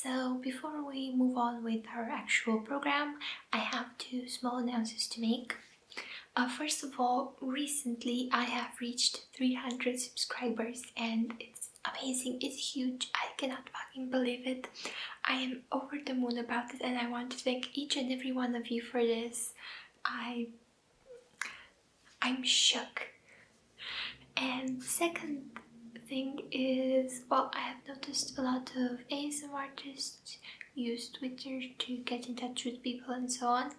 So before we move on with our actual program, I have two small announcements to make. First of all, recently I have reached 300 subscribers and it's amazing, it's huge, I cannot fucking believe it. I am over the moon about it and I want to thank each and every one of you for this. I'm shook. And second thing is, well, I have noticed a lot of ASMR artists use Twitter to get in touch with people and so on,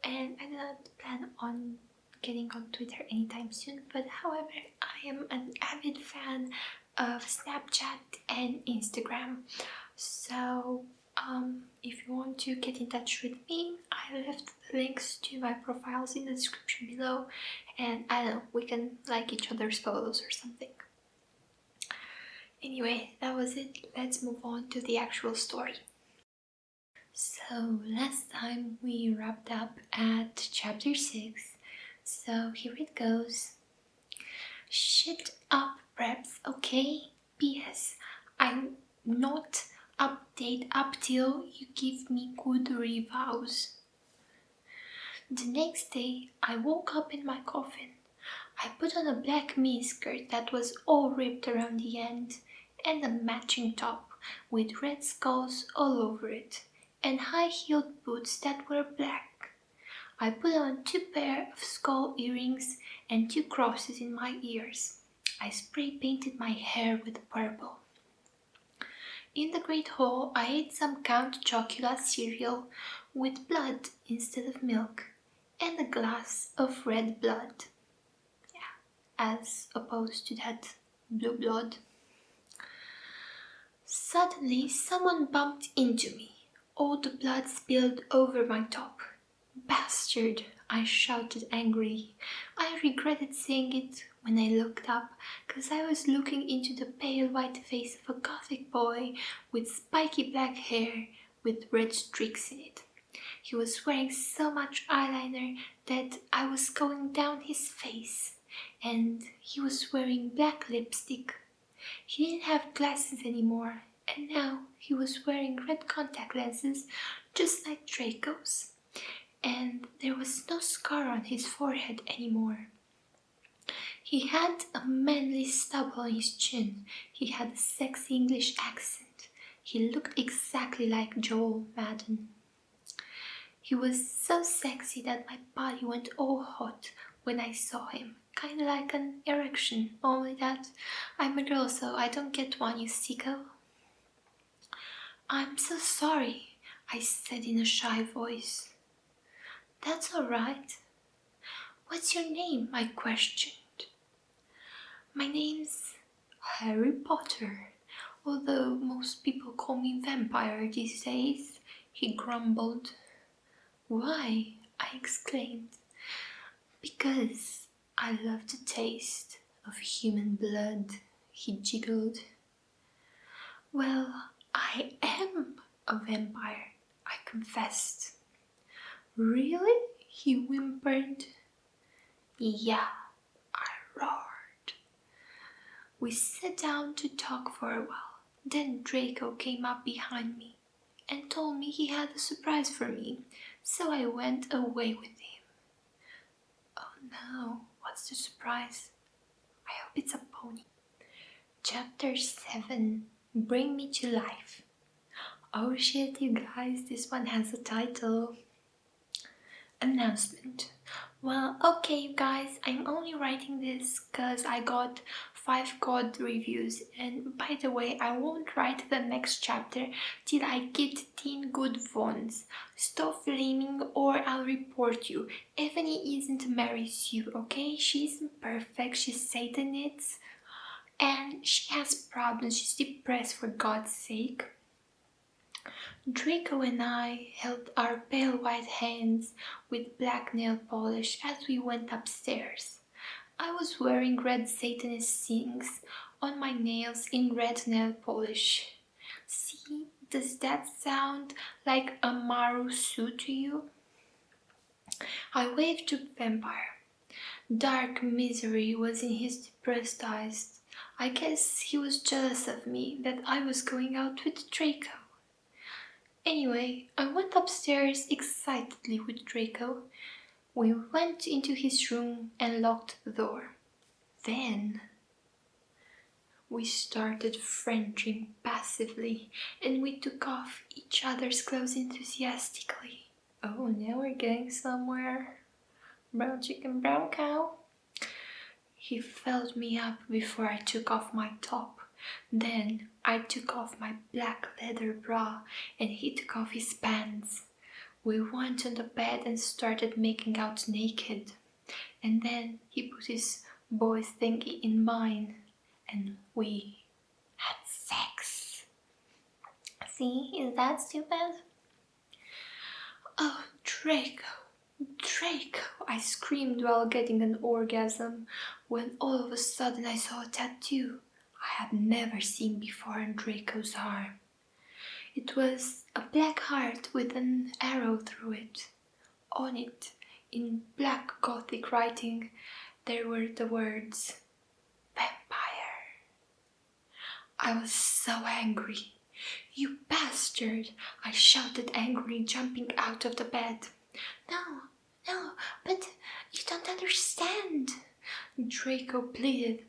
and I do not plan on getting on Twitter anytime soon, but however, I am an avid fan of Snapchat and Instagram, so if you want to get in touch with me, I left the links to my profiles in the description below, and I don't know, we can like each other's photos or something. Anyway, that was it. Let's move on to the actual story. So last time we wrapped up at chapter 6, so here it goes. Shit up, preps, okay? P.S. I'm not update up till you give me good reviews. The next day, I woke up in my coffin. I put on a black miniskirt that was all ripped around the end, and a matching top with red skulls all over it, and high-heeled boots that were black. I put on 2 pairs of skull earrings and 2 crosses in my ears. I spray painted my hair with purple. In the great hall, I ate some Count Chocula cereal with blood instead of milk, and a glass of red blood. As opposed to that blue blood. Suddenly, someone bumped into me. All the blood spilled over my top. Bastard, I shouted angrily. I regretted saying it when I looked up, because I was looking into the pale white face of a gothic boy with spiky black hair with red streaks in it. He was wearing so much eyeliner that I was going down his face. And he was wearing black lipstick. He didn't have glasses anymore, and now he was wearing red contact lenses just like Draco's. And there was no scar on his forehead anymore. He had a manly stubble on his chin. He had a sexy English accent. He looked exactly like Joel Madden. He was so sexy that my body went all hot when I saw him. Kinda like an erection, only that I'm a girl, so I don't get one, you sicko. I'm so sorry, I said in a shy voice. That's alright. What's your name? I questioned. My name's Harry Potter, although most people call me Vampire these days, he grumbled. Why? I exclaimed. Because I love the taste of human blood, he giggled. Well, I am a vampire, I confessed. Really? He whimpered. Yeah, I roared. We sat down to talk for a while. Then Draco came up behind me and told me he had a surprise for me, so I went away with him. Oh no, what's the surprise? I hope it's a pony. Chapter 7, Bring Me to Life. Oh shit, you guys, this one has a title. Announcement. Well, okay you guys, I'm only writing this because I got 5 good reviews, and by the way, I won't write the next chapter till I get 10 good ones. Stop flaming or I'll report you. Evany isn't marries you, okay? She isn't perfect, she's Satanist, and she has problems, she's depressed for God's sake. Draco and I held our pale white hands with black nail polish as we went upstairs. I was wearing red Satanist things on my nails in red nail polish. See, does that sound like a Maru suit to you? I waved to Vampire. Dark misery was in his depressed eyes. I guess he was jealous of me that I was going out with Draco. Anyway, I went upstairs excitedly with Draco. We went into his room and locked the door. Then we started Frenching passively, and we took off each other's clothes enthusiastically. Oh, now we're getting somewhere. Brown chicken, brown cow. He filled me up before I took off my top. Then I took off my black leather bra and he took off his pants. We went on the bed and started making out naked. And then he put his boy's thingy in mine and we had sex. See, is that stupid? Oh, Draco, Draco, I screamed while getting an orgasm when all of a sudden I saw a tattoo I had never seen before on Draco's arm. It was a black heart with an arrow through it. On it, in black Gothic writing, there were the words, vampire. I was so angry. You bastard! I shouted angrily, jumping out of the bed. No, but you don't understand. Draco pleaded,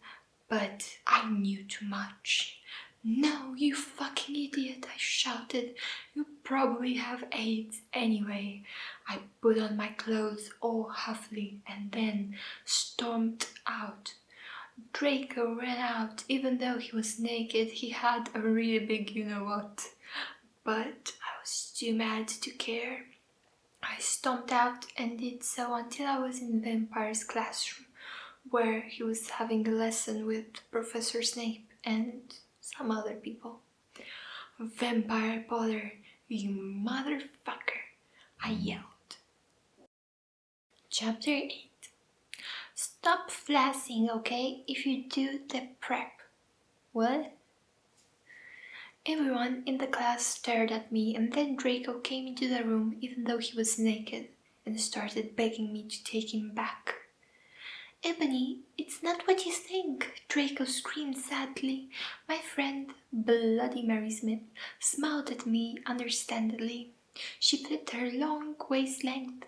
but I knew too much. No, you fucking idiot, I shouted. You probably have AIDS anyway. I put on my clothes all huffily and then stormed out. Draco ran out, even though he was naked. He had a really big you-know-what. But I was too mad to care. I stomped out and did so until I was in Vampire's classroom, where he was having a lesson with Professor Snape and some other people. Vampire Potter, you motherfucker, I yelled. Chapter 8. Stop flassing, okay? If you do, the prep. What? Everyone in the class stared at me, and then Draco came into the room even though he was naked and started begging me to take him back. Ebony, it's not what you think, Draco screamed sadly. My friend, Bloody Mary Smith, smiled at me understandingly. She flipped her long waist-length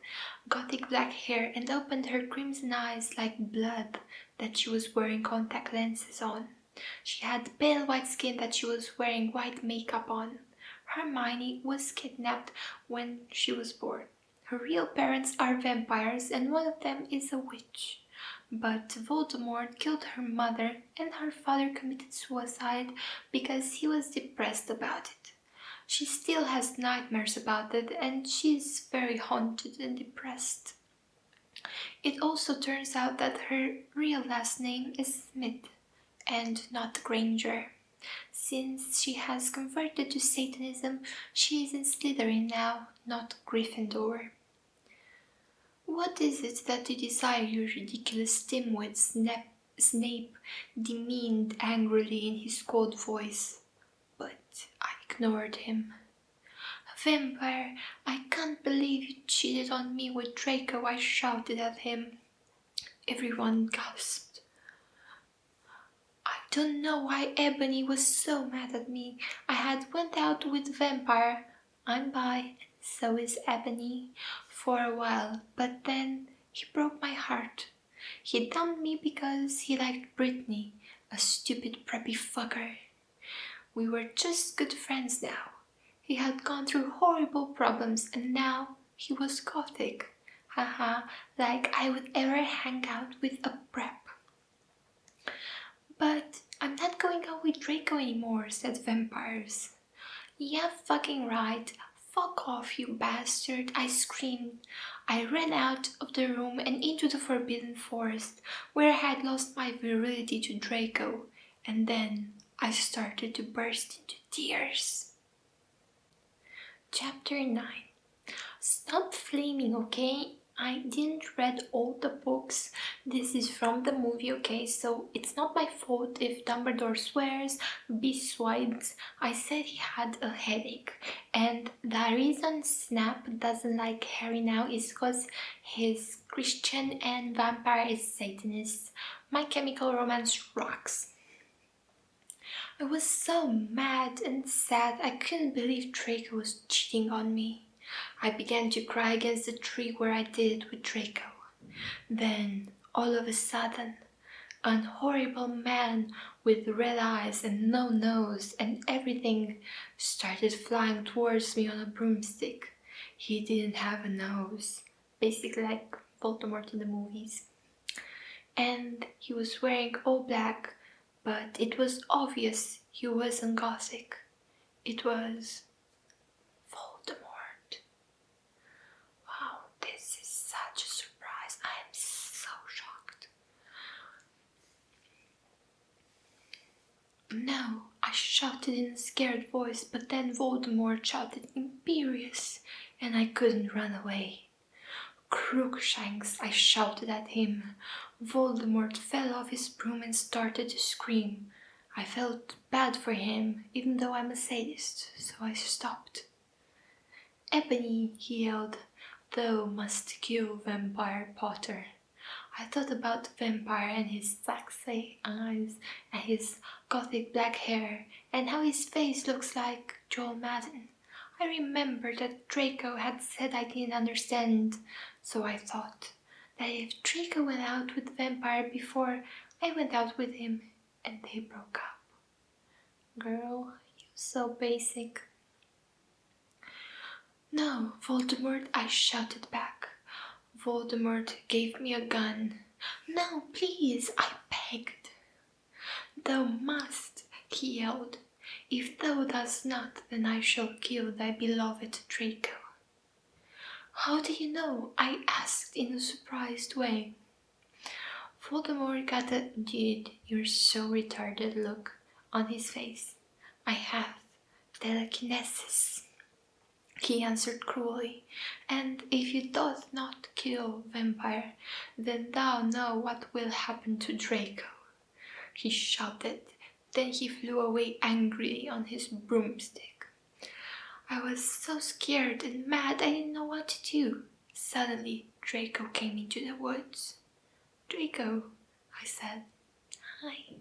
Gothic black hair and opened her crimson eyes like blood that she was wearing contact lenses on. She had pale white skin that she was wearing white makeup on. Hermione was kidnapped when she was born. Her real parents are vampires and one of them is a witch. But Voldemort killed her mother and her father committed suicide because he was depressed about it. She still has nightmares about it and she's very haunted and depressed. It also turns out that her real last name is Smith and not Granger. Since she has converted to Satanism, she is in Slytherin now, not Gryffindor. What is it that you desire, you ridiculous dimwit? Snape demeaned angrily in his cold voice. But I ignored him. Vampire, I can't believe you cheated on me with Draco, I shouted at him. Everyone gasped. I don't know why Ebony was so mad at me. I had went out with Vampire. I'm bi, so is Ebony, for a while, but then he broke my heart. He dumped me because he liked Brittany, a stupid preppy fucker. We were just good friends now. He had gone through horrible problems and now he was Gothic. Haha, like I would ever hang out with a prep. But I'm not going out with Draco anymore, said Vampires. Yeah, fucking right. Fuck off, you bastard, I screamed. I ran out of the room and into the Forbidden Forest, where I had lost my virility to Draco, and then I started to burst into tears. Chapter 9. Stop flaming, okay? I didn't read all the books. This is from the movie, okay? So it's not my fault if Dumbledore swears, beswides. I said he had a headache. And the reason Snap doesn't like Harry now is because he's Christian and Vampire is Satanist. My Chemical Romance rocks. I was so mad and sad I couldn't believe Draco was cheating on me. I began to cry against the tree where I did it with Draco. Then, all of a sudden, an horrible man with red eyes and no nose and everything started flying towards me on a broomstick. He didn't have a nose, basically like Voldemort in the movies. And he was wearing all black, but it was obvious he wasn't Gothic. It was Voldemort. Wow, this is such a surprise. I am so shocked. No, I shouted in a scared voice, but then Voldemort shouted imperious, and I couldn't run away. Crookshanks, I shouted at him. Voldemort fell off his broom and started to scream. I felt bad for him, even though I'm a sadist, so I stopped. Ebony, he yelled, thou must kill Vampire Potter. I thought about the vampire and his sexy eyes and his gothic black hair and how his face looks like Joel Madden. I remembered that Draco had said I didn't understand, so I thought that if Draco went out with the vampire before I went out with him and they broke up. Girl, you're so basic. No, Voldemort, I shouted back. Voldemort gave me a gun. No, please, I begged. Thou must, he yelled. If thou dost not, then I shall kill thy beloved Draco. How do you know? I asked in a surprised way. Voldemort got a "dude, you're so retarded" look on his face. I have telekinesis, he answered cruelly, and if you doth not kill vampire, then thou know what will happen to Draco. He shouted, then he flew away angrily on his broomstick. I was so scared and mad I didn't know what to do. Suddenly Draco came into the woods. Draco, I said. Hi.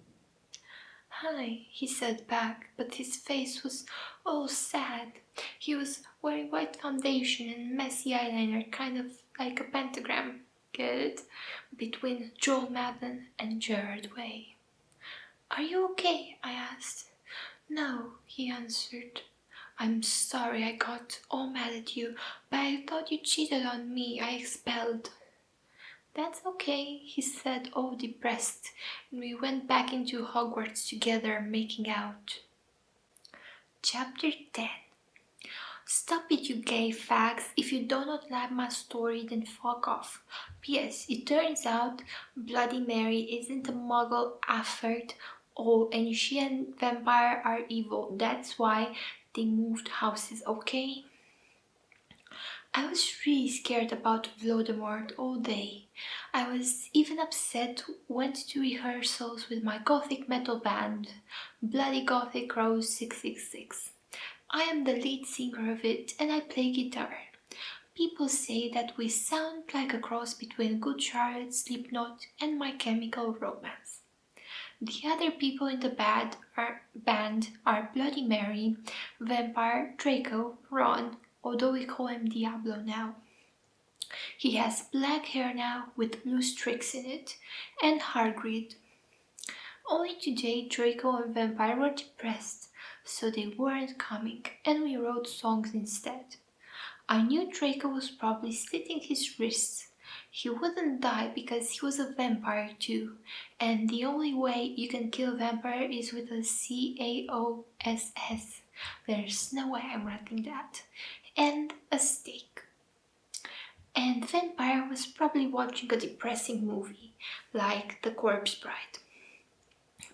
Hi, he said back, but his face was all sad. He was wearing white foundation and messy eyeliner, kind of like a pentagram, get it? Between Joel Madden and Gerard Way. Are you okay? I asked. No, he answered. I'm sorry I got all mad at you, but I thought you cheated on me. I expelled. That's okay, he said, all depressed, and we went back into Hogwarts together, making out. Chapter 10. Stop it, you gay fags. If you do not like my story, then fuck off. P.S. It turns out Bloody Mary isn't a muggle affair. And she and vampire are evil. That's why they moved houses, okay? I was really scared about Voldemort all day. I was even upset, went to rehearsals with my gothic metal band, Bloody Gothic Rose 666. I am the lead singer of it and I play guitar. People say that we sound like a cross between Good Charlotte, Slipknot and My Chemical Romance. The other people in the band are Bloody Mary, Vampire, Draco, Ron, although we call him Diablo now. He has black hair now with blue streaks in it, and Hagrid. Only today Draco and Vampire were depressed, so they weren't coming, and we wrote songs instead. I knew Draco was probably slitting his wrists. He wouldn't die because he was a vampire too, and the only way you can kill a vampire is with a CAOSS. There's no way I'm writing that. And a stake. And Vampire was probably watching a depressing movie, like The Corpse Bride.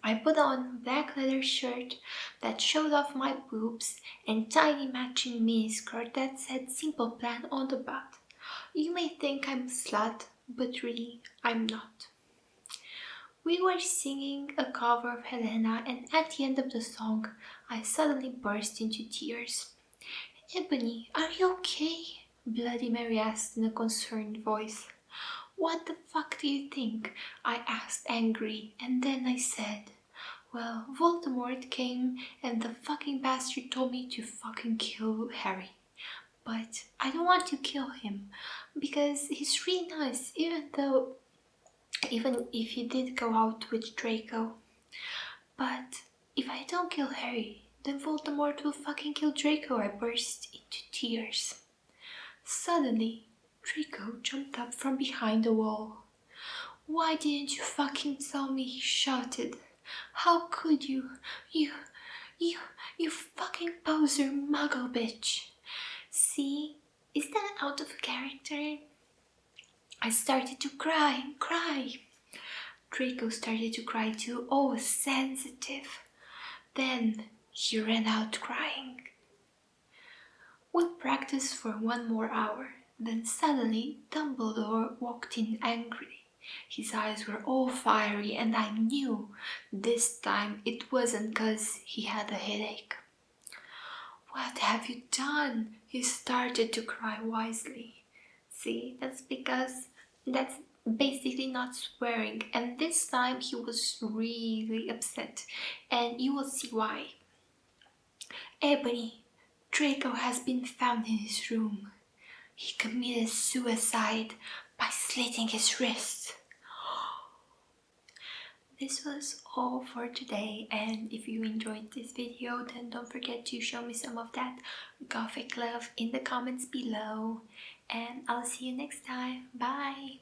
I put on a black leather shirt that showed off my boobs and tiny matching miniskirt that said Simple Plan on the butt. You may think I'm a slut, but really I'm not. We were singing a cover of Helena, and at the end of the song, I suddenly burst into tears. Ebony, are you okay? Bloody Mary asked in a concerned voice. What the fuck do you think? I asked angry, and then I said, Well, Voldemort came and the fucking bastard told me to fucking kill Harry. But I don't want to kill him because he's really nice, even if he did go out with Draco. But if I don't kill Harry, then Voldemort will fucking kill Draco. I burst into tears. Suddenly, Draco jumped up from behind the wall. Why didn't you fucking tell me? He shouted. How could you? You fucking poser muggle bitch. See? Is that out of character? I started to cry and cry. Draco started to cry too. Oh, sensitive. Then he ran out crying. We practiced for 1 more hour. Then suddenly Dumbledore walked in angrily. His eyes were all fiery and I knew this time it wasn't 'cause he had a headache. What have you done? He started to cry wisely. See, that's basically not swearing, and this time he was really upset, and you will see why. Ebony, Draco has been found in his room. He committed suicide by slitting his wrists. This was all for today, and if you enjoyed this video, then don't forget to show me some of that gothic love in the comments below, and I'll see you next time. Bye!